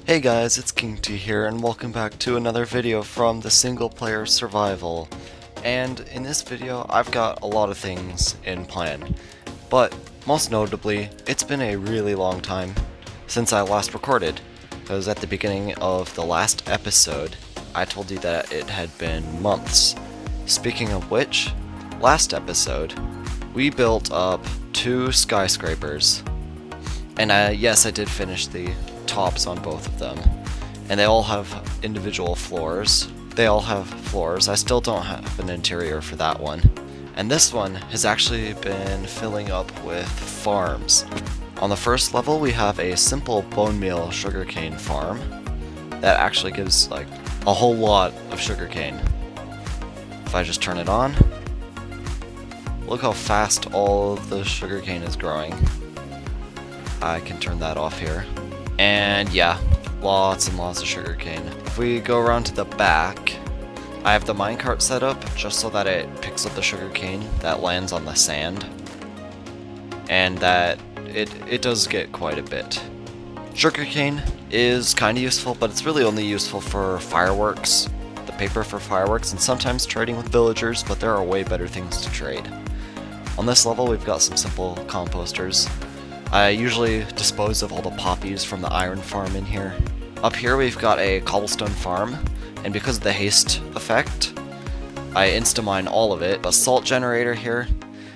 Hey guys, it's KingT here, and welcome back to another video from the single player survival. And in this video, I've got a lot of things in plan, but most notably, it's been a really long time since I last recorded, because at the beginning of the last episode, I told you that it had been months. Speaking of which, last episode, we built up 2 skyscrapers, and yes, I did finish the tops on both of them, and they all have individual floors. I still don't have an interior for that one, and this one has actually been filling up with farms. On the first level we have a simple bone meal sugarcane farm that actually gives like a whole lot of sugarcane. If I just turn it on, look how fast all of the sugarcane is growing. I can turn that off here. And yeah, lots and lots of sugarcane. If we go around to the back, I have the minecart set up just so that it picks up the sugarcane that lands on the sand. And that it does get quite a bit. Sugarcane is kind of useful, but it's really only useful for fireworks, the paper for fireworks, and sometimes trading with villagers, but there are way better things to trade. On this level we've got some simple composters. I usually dispose of all the poppies from the iron farm in here. Up here we've got a cobblestone farm, and because of the haste effect, I insta-mine all of it. Basalt generator here,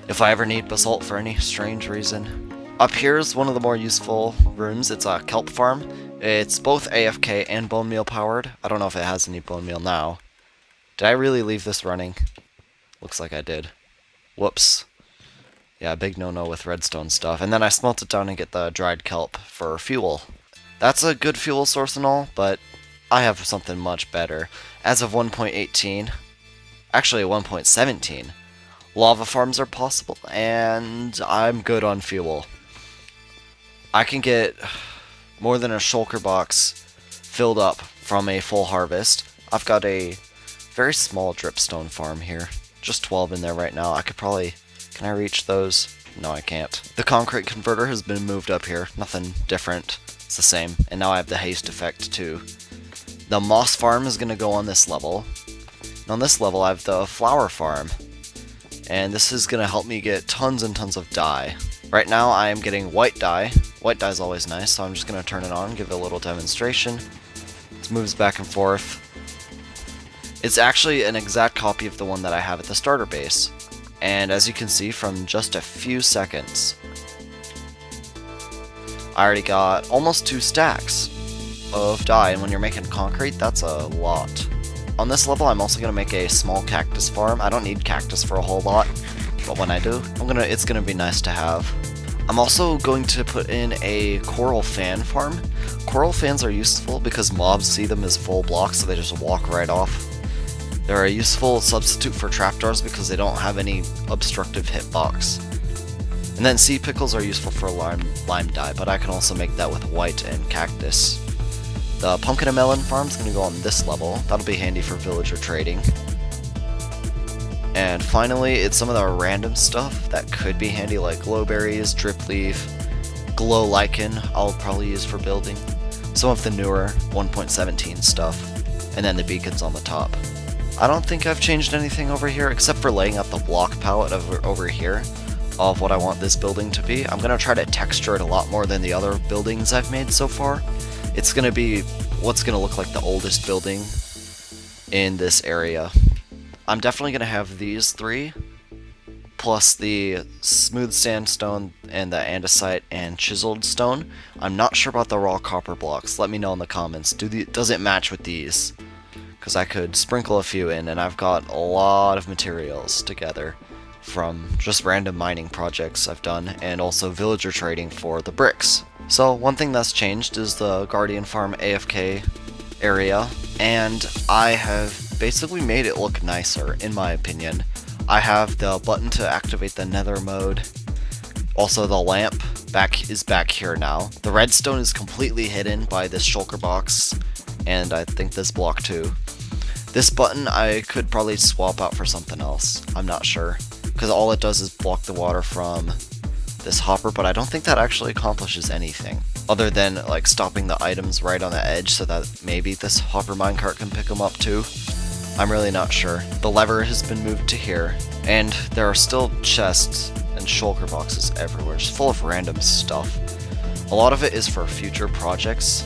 if I ever need basalt for any strange reason. Up here is one of the more useful rooms. It's a kelp farm. It's both AFK and bone meal powered. I don't know if it has any bone meal now. Did I really leave this running? Looks like I did. Whoops. Yeah, big no-no with redstone stuff. And then I smelt it down and get the dried kelp for fuel. That's a good fuel source and all, but I have something much better. As of 1.18, actually 1.17, lava farms are possible, and I'm good on fuel. I can get more than a shulker box filled up from a full harvest. I've got a very small dripstone farm here. Just 12 in there right now. I could probably... Can I reach those? No, I can't. The concrete converter has been moved up here. Nothing different. It's the same. And now I have the haste effect too. The moss farm is going to go on this level. And on this level I have the flower farm. And this is going to help me get tons and tons of dye. Right now I am getting white dye. White dye is always nice, so I'm just going to turn it on, give it a little demonstration. It moves back and forth. It's actually an exact copy of the one that I have at the starter base. And as you can see from just a few seconds, I already got almost 2 stacks of dye, and when you're making concrete, that's a lot. On this level, I'm also going to make a small cactus farm. I don't need cactus for a whole lot, but when I do, it's going to be nice to have. I'm also going to put in a coral fan farm. Coral fans are useful because mobs see them as full blocks, so they just walk right off. They're a useful substitute for trapdoors because they don't have any obstructive hitbox. And then sea pickles are useful for lime dye, but I can also make that with white and cactus. The pumpkin and melon farm is going to go on this level. That'll be handy for villager trading. And finally, it's some of the random stuff that could be handy, like glowberries, drip leaf, glow lichen I'll probably use for building. Some of the newer 1.17 stuff, and then the beacons on the top. I don't think I've changed anything over here except for laying out the block palette over here of what I want this building to be. I'm going to try to texture it a lot more than the other buildings I've made so far. It's going to be what's going to look like the oldest building in this area. I'm definitely going to have these 3, plus the smooth sandstone and the andesite and chiseled stone. I'm not sure about the raw copper blocks. Let me know in the comments. Does it match with these? Because I could sprinkle a few in, and I've got a lot of materials together from just random mining projects I've done, and also villager trading for the bricks. So one thing that's changed is the Guardian Farm AFK area, and I have basically made it look nicer, in my opinion. I have the button to activate the nether mode. Also the lamp is back here now. The redstone is completely hidden by this shulker box, and I think this block too. This button I could probably swap out for something else. I'm not sure, because all it does is block the water from this hopper, but I don't think that actually accomplishes anything. other than like stopping the items right on the edge so that maybe this hopper minecart can pick them up too. I'm really not sure. The lever has been moved to here, and there are still chests and shulker boxes everywhere, just full of random stuff. A lot of it is for future projects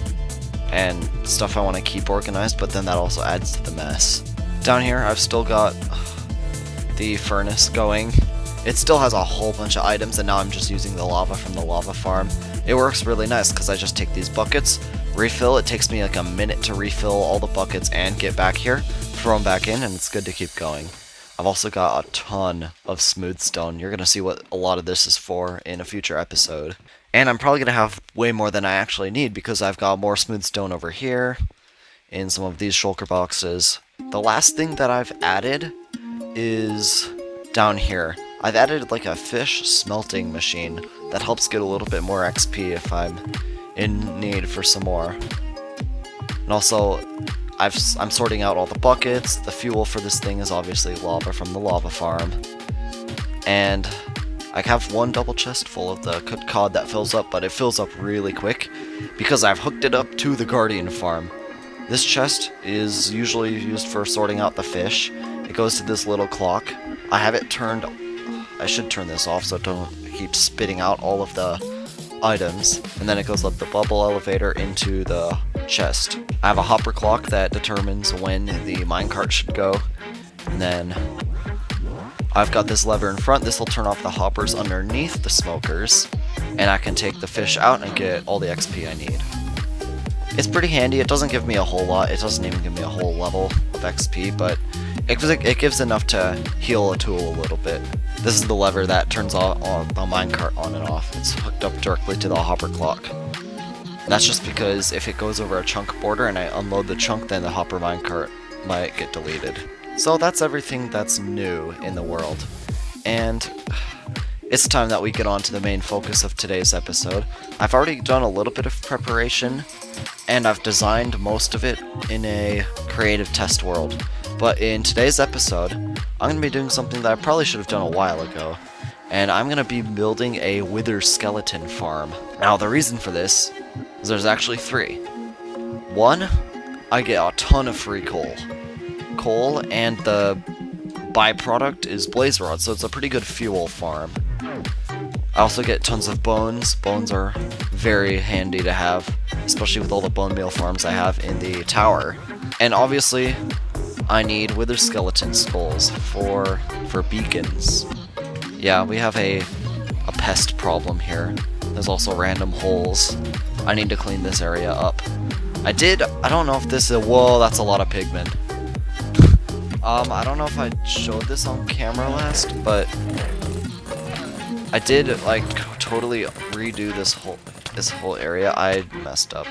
and stuff I want to keep organized, but then that also adds to the mess. Down here I've still got the furnace going. It still has a whole bunch of items, and now I'm just using the lava from the lava farm. It works really nice because I just take these buckets, refill. It takes me like a minute to refill all the buckets and get back here, throw them back in, and it's good to keep going. I've also got a ton of smooth stone. You're going to see what a lot of this is for in a future episode. And I'm probably going to have way more than I actually need because I've got more smooth stone over here in some of these shulker boxes. The last thing that I've added is down here. I've added like a fish smelting machine that helps get a little bit more XP if I'm in need for some more. And also, I'm sorting out all the buckets. The fuel for this thing is obviously lava from the lava farm. And I have one double chest full of the cooked cod that fills up, but it fills up really quick because I've hooked it up to the guardian farm. This chest is usually used for sorting out the fish. It goes to this little clock. I have it turned. I should turn this off so it don't keep spitting out all of the items. And then it goes up the bubble elevator into the chest. I have a hopper clock that determines when the minecart should go. And then I've got this lever in front. This will turn off the hoppers underneath the smokers. And I can take the fish out and get all the XP I need. It's pretty handy. It doesn't give me a whole lot. It doesn't even give me a whole level of XP, but it gives enough to heal a tool a little bit. This is the lever that turns on the minecart on and off. It's hooked up directly to the hopper clock. And that's just because if it goes over a chunk border and I unload the chunk, then the hopper minecart might get deleted. So that's everything that's new in the world. And it's time that we get on to the main focus of today's episode. I've already done a little bit of preparation, and I've designed most of it in a creative test world. But in today's episode, I'm going to be doing something that I probably should have done a while ago, and I'm going to be building a wither skeleton farm. Now, the reason for this is there's actually three. One, I get a ton of free coal. And the byproduct is blaze rod, so it's a pretty good fuel farm. I also get tons of bones. Bones are very handy to have, especially with all the bone meal farms I have in the tower. And obviously, I need wither skeleton skulls for beacons. Yeah, we have a pest problem here. There's also random holes. I need to clean this area up. I don't know if this is, whoa, that's a lot of pigmen. I don't know if I showed this on camera last, but I did like totally redo this whole area. I messed up.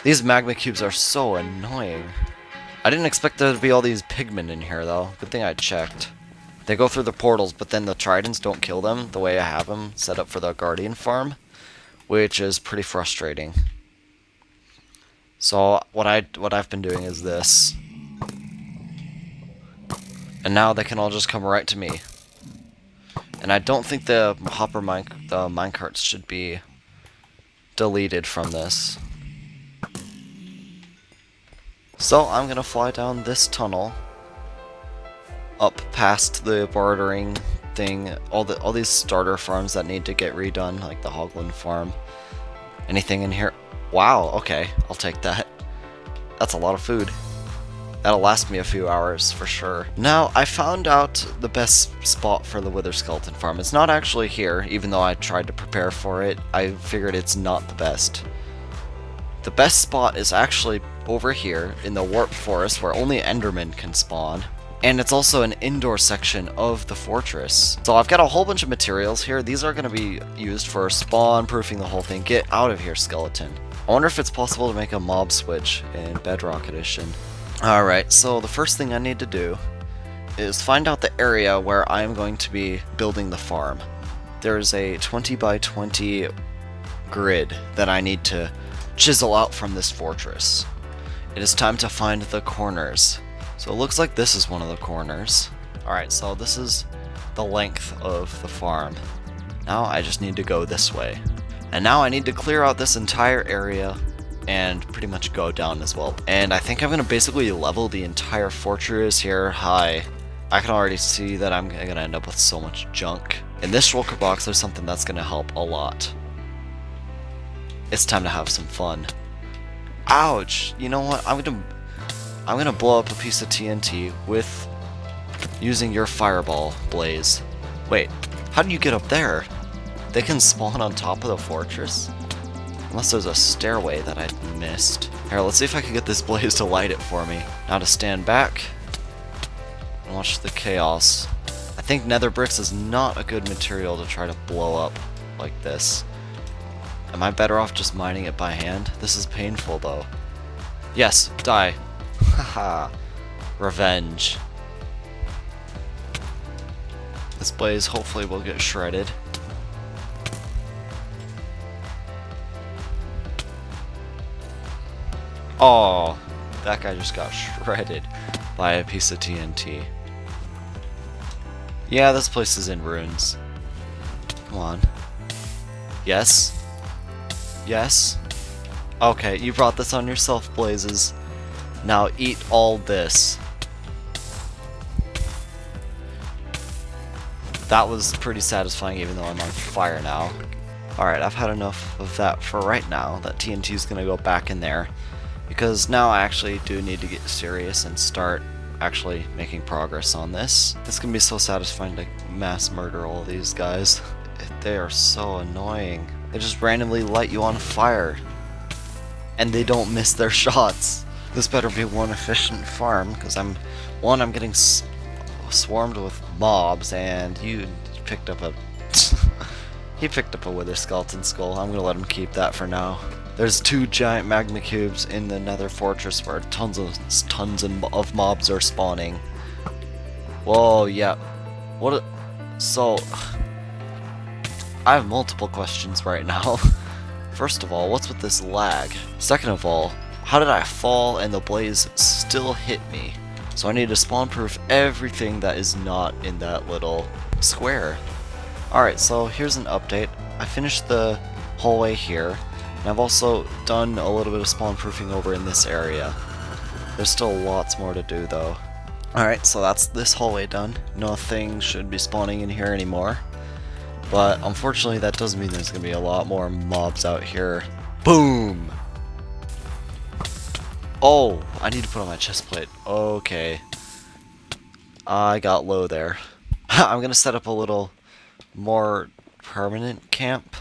These magma cubes are so annoying. I didn't expect there to be all these pigmen in here though. Good thing I checked. They go through the portals, but then the tridents don't kill them the way I have them set up for the guardian farm, which is pretty frustrating. So what I've been doing is this. And now they can all just come right to me. And I don't think the minecarts should be deleted from this. So I'm gonna fly down this tunnel, up past the bartering thing, all these starter farms that need to get redone, like the Hoglin farm. Anything in here? Wow, okay, I'll take that. That's a lot of food. That'll last me a few hours for sure. Now, I found out the best spot for the wither skeleton farm. It's not actually here, even though I tried to prepare for it. I figured it's not the best. The best spot is actually over here in the warp forest where only endermen can spawn. And it's also an indoor section of the fortress. So I've got a whole bunch of materials here. These are going to be used for spawn proofing the whole thing. Get out of here, skeleton. I wonder if it's possible to make a mob switch in Bedrock Edition. Alright, so the first thing I need to do is find out the area where I'm going to be building the farm. There's a 20 by 20 grid that I need to chisel out from this fortress. It is time to find the corners. So it looks like this is one of the corners. Alright, so this is the length of the farm. Now I just need to go this way. And now I need to clear out this entire area and pretty much go down as well. And I think I'm gonna basically level the entire fortress here high. I can already see that I'm gonna end up with so much junk. In this shulker box, there's something that's gonna help a lot. It's time to have some fun. Ouch! You know what? I'm gonna blow up a piece of TNT with using your fireball blaze. Wait, how do you get up there? They can spawn on top of the fortress? Unless there's a stairway that I missed. Here, let's see if I can get this blaze to light it for me. Now to stand back and watch the chaos. I think nether bricks is not a good material to try to blow up like this. Am I better off just mining it by hand? This is painful though. Yes, die. Haha. Revenge. This blaze hopefully will get shredded. Oh, that guy just got shredded by a piece of TNT. Yeah, this place is in ruins. Come on. Yes? Yes? Okay, you brought this on yourself, Blazes. Now eat all this. That was pretty satisfying even though I'm on fire now. Alright, I've had enough of that for right now. That TNT is going to go back in there. Because now I actually do need to get serious and start actually making progress on this. It's going to be so satisfying to mass murder all these guys. They are so annoying. They just randomly light you on fire. And they don't miss their shots. This better be one efficient farm, because I'm getting swarmed with mobs, and you picked up a... he picked up a wither skeleton skull. I'm going to let him keep that for now. There's 2 giant magma cubes in the nether fortress where tons of mobs are spawning. Whoa, yeah. So, I have multiple questions right now. First of all, what's with this lag? Second of all, how did I fall and the blaze still hit me? So I need to spawn proof everything that is not in that little square. Alright, so here's an update. I finished the hallway here. And I've also done a little bit of spawn proofing over in this area. There's still lots more to do though. Alright, so that's this hallway done. Nothing should be spawning in here anymore. But unfortunately that does mean there's going to be a lot more mobs out here. Boom! Oh, I need to put on my chest plate. Okay. I got low there. I'm going to set up a little more permanent camp.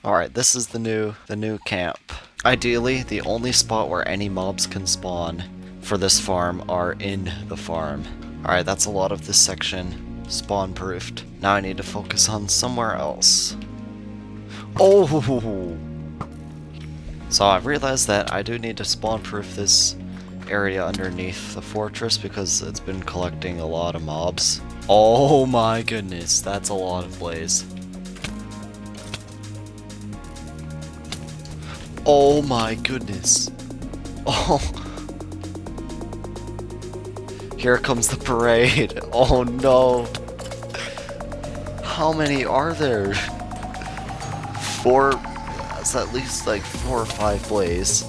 Alright, this is the new camp. Ideally, the only spot where any mobs can spawn for this farm are in the farm. Alright, that's a lot of this section spawn proofed. Now I need to focus on somewhere else. Oh! So I've realized that I do need to spawn proof this area underneath the fortress because it's been collecting a lot of mobs. Oh my goodness, that's a lot of blaze. Oh my goodness. Oh. Here comes the parade. Oh no. How many are there? 4. That's at least like 4 or 5 blaze.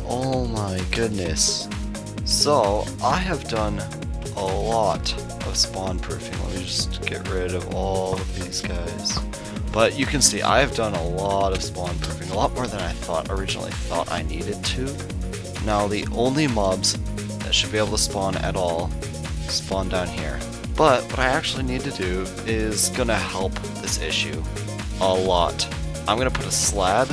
Oh my goodness. So, I have done a lot of spawn proofing. Let me just get rid of all of these guys. But you can see I've done a lot of spawn proofing, a lot more than I originally thought I needed to. Now the only mobs that should be able to spawn at all spawn down here. But what I actually need to do is gonna help this issue a lot. I'm gonna put a slab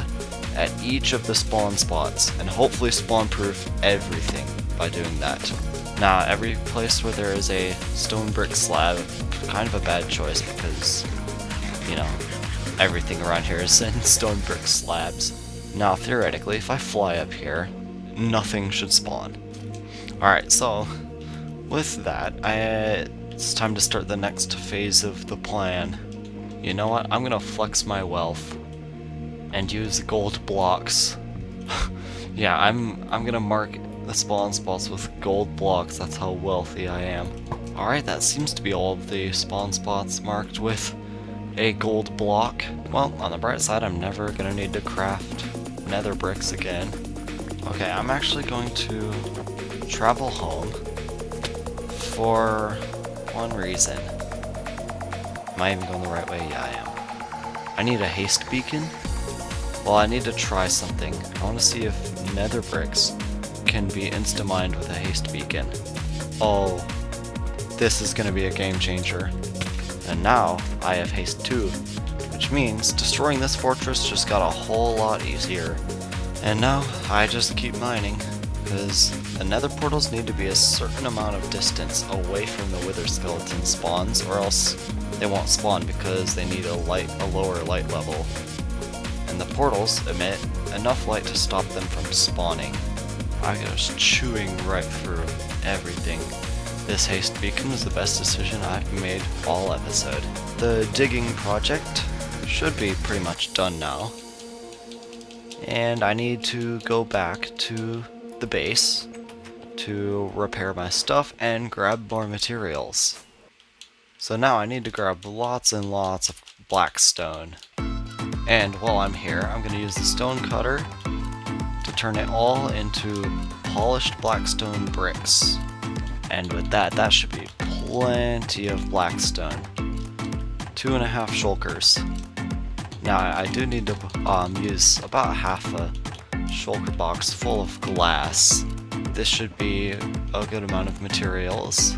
at each of the spawn spots and hopefully spawn proof everything by doing that. Now every place where there is a stone brick slab, kind of a bad choice because, you know, everything around here is in stone brick slabs. Now theoretically, if I fly up here, nothing should spawn. Alright, so with that, it's time to start the next phase of the plan. You know what? I'm gonna flex my wealth and use gold blocks. Yeah, I'm gonna mark the spawn spots with gold blocks. That's how wealthy I am. Alright, that seems to be all of the spawn spots marked with a gold block. Well, on the bright side, I'm never gonna need to craft nether bricks again. Okay, I'm actually going to travel home for one reason. Am I even going the right way? Yeah, I am. I need a haste beacon. Well, I need to try something. I want to see if nether bricks can be insta-mined with a haste beacon. Oh, this is going to be a game changer. And now I have haste 2, which means destroying this fortress just got a whole lot easier. And now I just keep mining, because the nether portals need to be a certain amount of distance away from the wither skeleton spawns, or else they won't spawn because they need a lower light level. And the portals emit enough light to stop them from spawning. I was chewing right through everything. This haste beacon was the best decision I've made all episode. The digging project should be pretty much done now. And I need to go back to the base to repair my stuff and grab more materials. So now I need to grab lots and lots of black stone. And while I'm here, I'm going to use the stone cutter to turn it all into polished blackstone bricks. And with that, that should be plenty of blackstone. 2.5 shulkers. Now I do need to use about half a shulker box full of glass. This should be a good amount of materials.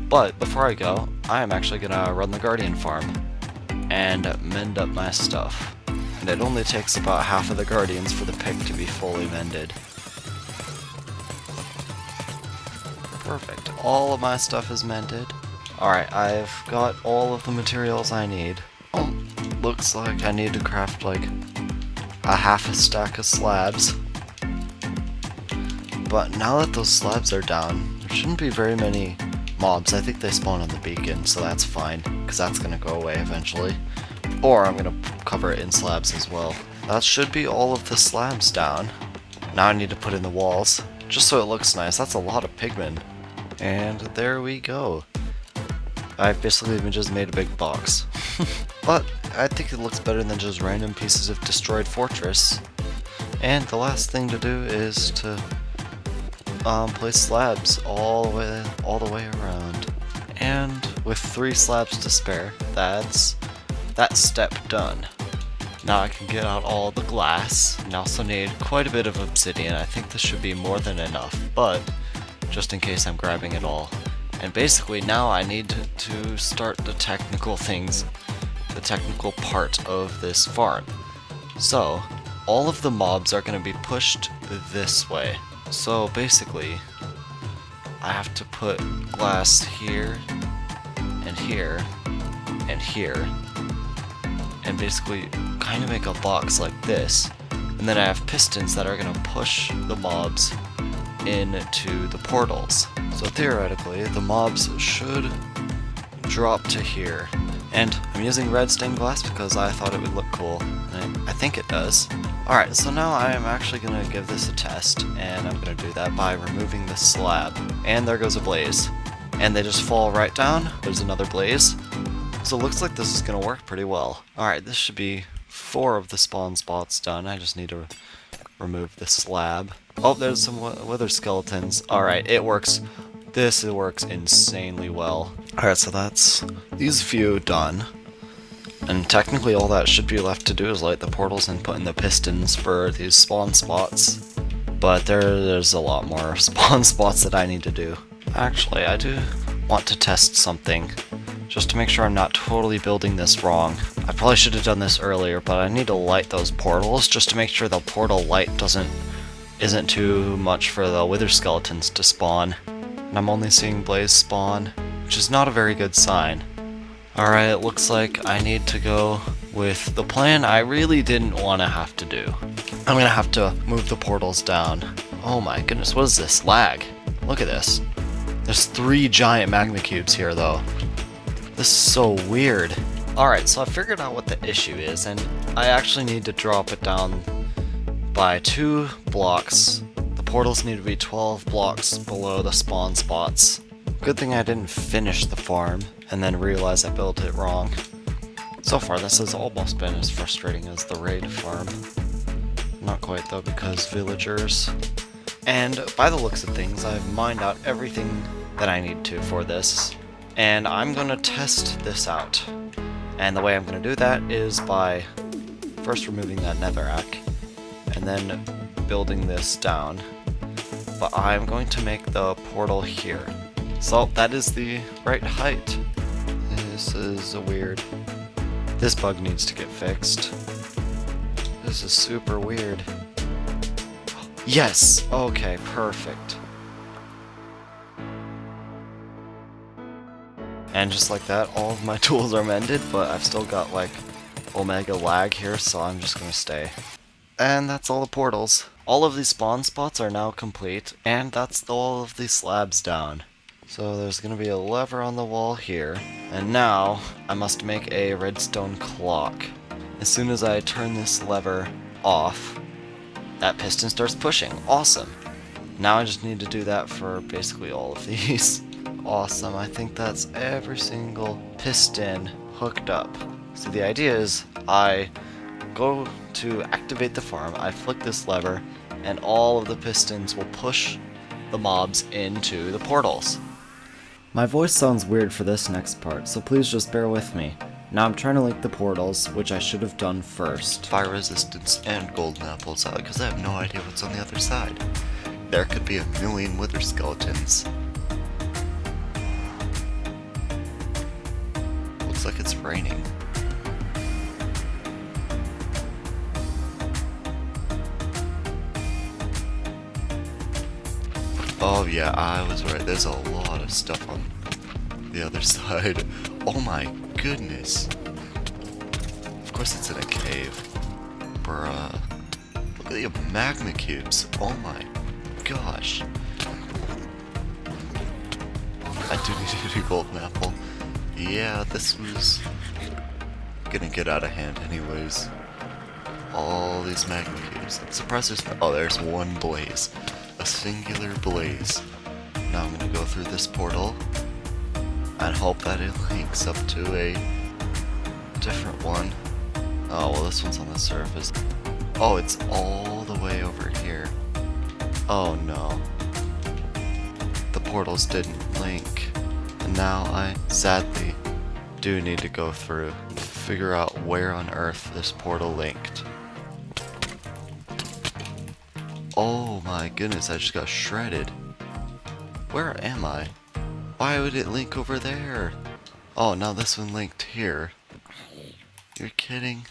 But before I go, I am actually gonna run the Guardian farm and mend up my stuff. And it only takes about half of the Guardians for the pick to be fully mended. Perfect. All of my stuff is mended. Alright, I've got all of the materials I need. Looks like I need to craft like a half a stack of slabs. But now that those slabs are down, there shouldn't be very many mobs. I think they spawn on the beacon, so that's fine, because that's going to go away eventually. Or I'm going to cover it in slabs as well. That should be all of the slabs down. Now I need to put in the walls, just so it looks nice. That's a lot of pigmen. And there we go. I've basically just made a big box. But I think it looks better than just random pieces of destroyed fortress. And the last thing to do is to place slabs all the way around. And with 3 slabs to spare, that's that step done. Now I can get out all the glass, and I also need quite a bit of obsidian. I think this should be more than enough, but just in case I'm grabbing it all. And basically now I need to start the technical things, the technical part of this farm. So all of the mobs are going to be pushed this way. So basically I have to put glass here and here and here, and basically kind of make a box like this. And then I have pistons that are going to push the mobs into the portals. So theoretically, the mobs should drop to here. And I'm using red stained glass because I thought it would look cool, and I think it does. Alright, so now I am actually going to give this a test, and I'm going to do that by removing the slab. And there goes a blaze. And they just fall right down. There's another blaze. So it looks like this is going to work pretty well. Alright, this should be 4 of the spawn spots done. I just need to remove the slab. Oh, there's some wither skeletons. Alright, it works. This works insanely well. Alright, so that's these few done. And technically all that should be left to do is light the portals and put in the pistons for these spawn spots. But there's a lot more spawn spots that I need to do. Actually, I do want to test something, just to make sure I'm not totally building this wrong. I probably should have done this earlier, but I need to light those portals just to make sure the portal light isn't too much for the wither skeletons to spawn. And I'm only seeing blaze spawn, which is not a very good sign. Alright, it looks like I need to go with the plan I really didn't want to have to do. I'm gonna have to move the portals down. Oh my goodness, what is this? Lag. Look at this. There's 3 giant magma cubes here though. This is so weird. Alright, so I figured out what the issue is, and I actually need to drop it down by 2 blocks. The portals need to be 12 blocks below the spawn spots. Good thing I didn't finish the farm and then realize I built it wrong. So far, this has almost been as frustrating as the raid farm. Not quite though, because villagers. And by the looks of things, I've mined out everything that I need to for this, and I'm gonna test this out. And the way I'm gonna do that is by first removing that netherrack, and then building this down. But I'm going to make the portal here. So that is the right height. This is weird. This bug needs to get fixed. This is super weird. Yes! Okay, perfect. And just like that, all of my tools are mended, but I've still got like omega lag here, so I'm just gonna stay. And that's all the portals. All of these spawn spots are now complete, and that's all of the slabs down. So there's gonna be a lever on the wall here, and now I must make a redstone clock. As soon as I turn this lever off, that piston starts pushing. Awesome. Now I just need to do that for basically all of these. Awesome. I think that's every single piston hooked up. So the idea is I go to activate the farm, I flick this lever, and all of the pistons will push the mobs into the portals. My voice sounds weird for this next part, so please just bear with me. Now I'm trying to link the portals, which I should have done first. Fire resistance and golden apples, because I have no idea what's on the other side. There could be a million wither skeletons. Looks like it's raining. Oh yeah, I was right. There's a lot of stuff on the other side. Oh my goodness. Of course it's in a cave. Bruh. Look at the magma cubes. Oh my gosh. I do need a new golden apple. Yeah, this was gonna get out of hand anyways. All these magma cubes. I'm surprised there's no— oh, there's one blaze. A singular blaze. Now I'm gonna go through this portal and hope that it links up to a different one. Oh, well, this one's on the surface. Oh, it's all the way over here. Oh no. The portals didn't link. And now I sadly do need to go through and figure out where on earth this portal linked. Oh my goodness, I just got shredded. Where am I? Why would it link over there? Oh, now this one linked here. You're kidding?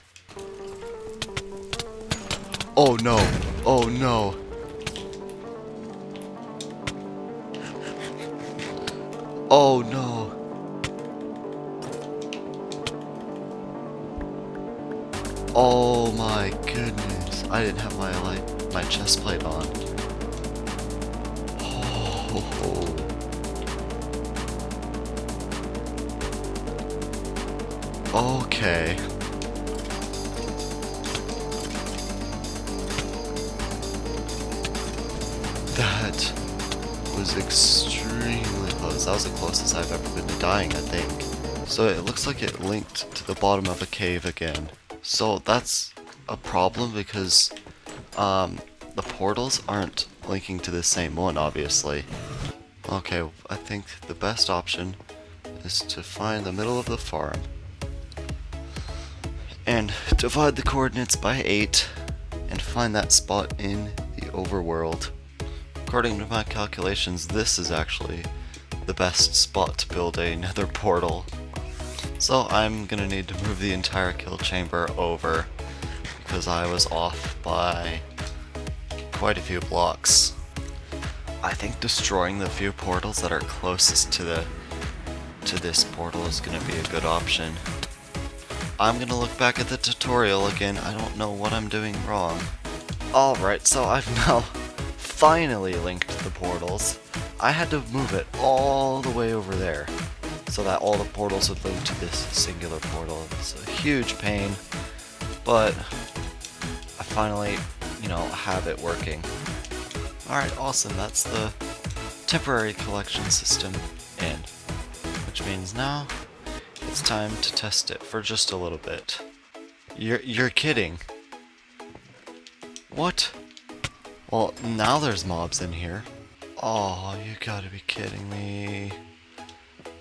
Oh no! Oh no! Oh no! Oh my goodness! I didn't have my chest plate on. Oh. Okay. That was extremely close. That was the closest I've ever been to dying, I think. So it looks like it linked to the bottom of a cave again. So that's a problem because the portals aren't linking to the same one, obviously. Okay, I think the best option is to find the middle of the farm and divide the coordinates by 8 and find that spot in the overworld. According to my calculations, this is actually the best spot to build a nether portal. So I'm gonna need to move the entire kill chamber over because I was off by quite a few blocks. I think destroying the few portals that are closest to this portal is gonna be a good option. I'm gonna look back at the tutorial again. I don't know what I'm doing wrong. Alright, so I've now finally linked the portals. I had to move it all the way over there so that all the portals would link to this singular portal. It's a huge pain, but I finally, have it working. Alright, awesome. That's the temporary collection system in, which means now it's it's time to test it for just a little bit. You're kidding. What? Well, now there's mobs in here. Oh, you gotta be kidding me.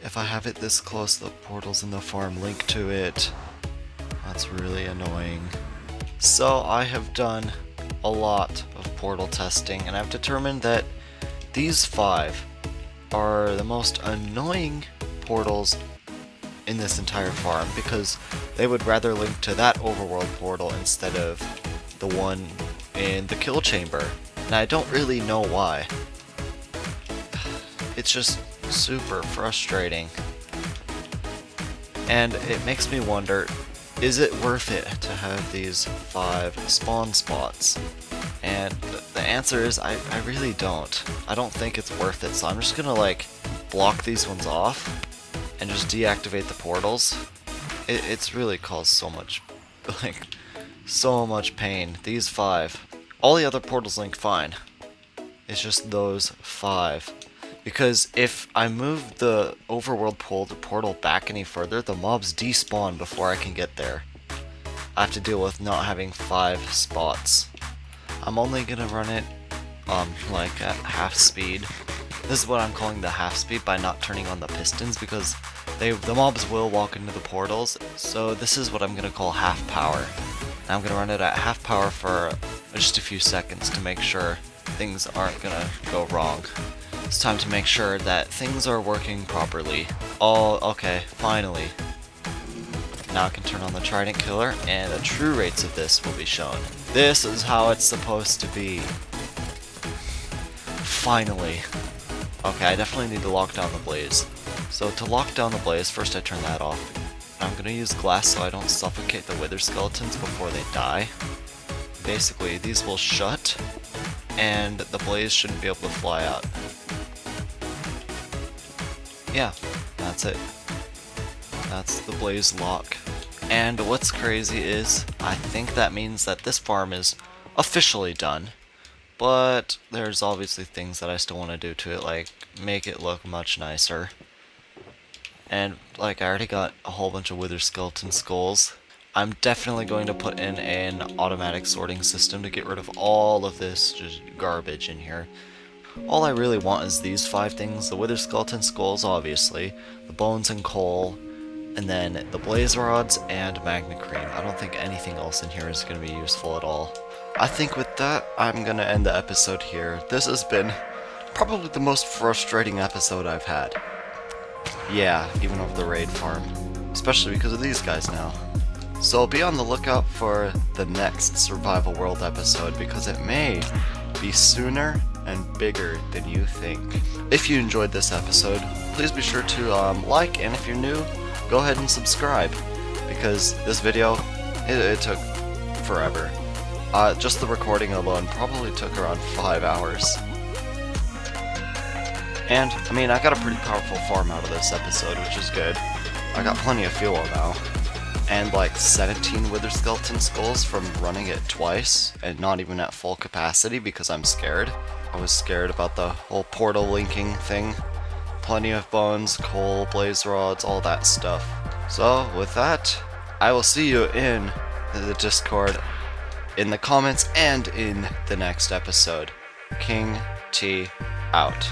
If I have it this close, the portals in the farm link to it. That's really annoying. So I have done a lot of portal testing, and I've determined that these 5 are the most annoying portals in this entire farm, because they would rather link to that overworld portal instead of the one in the kill chamber. And I don't really know why. It's just super frustrating. And it makes me wonder, is it worth it to have these 5 spawn spots? And the answer is I really don't. I don't think it's worth it, so I'm just gonna like block these ones off and just deactivate the portals. It's really caused so much, like, so much pain. These 5. All the other portals link fine. It's just those 5. Because if I move the overworld portal back any further, the mobs despawn before I can get there. I have to deal with not having 5 spots. I'm only gonna run it like at half speed. This is what I'm calling the half speed by not turning on the pistons, because the mobs will walk into the portals. So this is what I'm gonna call half power. And I'm gonna run it at half power for just a few seconds to make sure things aren't gonna go wrong. It's time to make sure that things are working properly. Oh, okay, finally. Now I can turn on the Trident Killer, and the true rates of this will be shown. This is how it's supposed to be. Finally. Okay, I definitely need to lock down the blaze. So to lock down the blaze, first I turn that off. I'm gonna use glass so I don't suffocate the wither skeletons before they die. Basically, these will shut, and the blaze shouldn't be able to fly out. Yeah, that's it. That's the blaze lock. And what's crazy is, I think that means that this farm is officially done. But there's obviously things that I still want to do to it, like make it look much nicer. And like I already got a whole bunch of wither skeleton skulls. I'm definitely going to put in an automatic sorting system to get rid of all of this just garbage in here. All I really want is these 5 things: the wither skeleton skulls, obviously, the bones and coal, and then the blaze rods and magma cream. I don't think anything else in here is going to be useful at all. I think with that, I'm going to end the episode here. This has been probably the most frustrating episode I've had. Yeah, even over the raid farm. Especially because of these guys now. So be on the lookout for the next Survival World episode, because it may be sooner and bigger than you think. If you enjoyed this episode, please be sure to like, and if you're new, go ahead and subscribe, because this video, it took forever. Just the recording alone probably took around 5 hours. And, I mean, I got a pretty powerful farm out of this episode, which is good. I got plenty of fuel now. And like 17 wither skeleton skulls from running it twice, and not even at full capacity because I'm scared. I was scared about the whole portal linking thing. Plenty of bones, coal, blaze rods, all that stuff. So, with that, I will see you in the Discord, in the comments, and in the next episode. KingT out.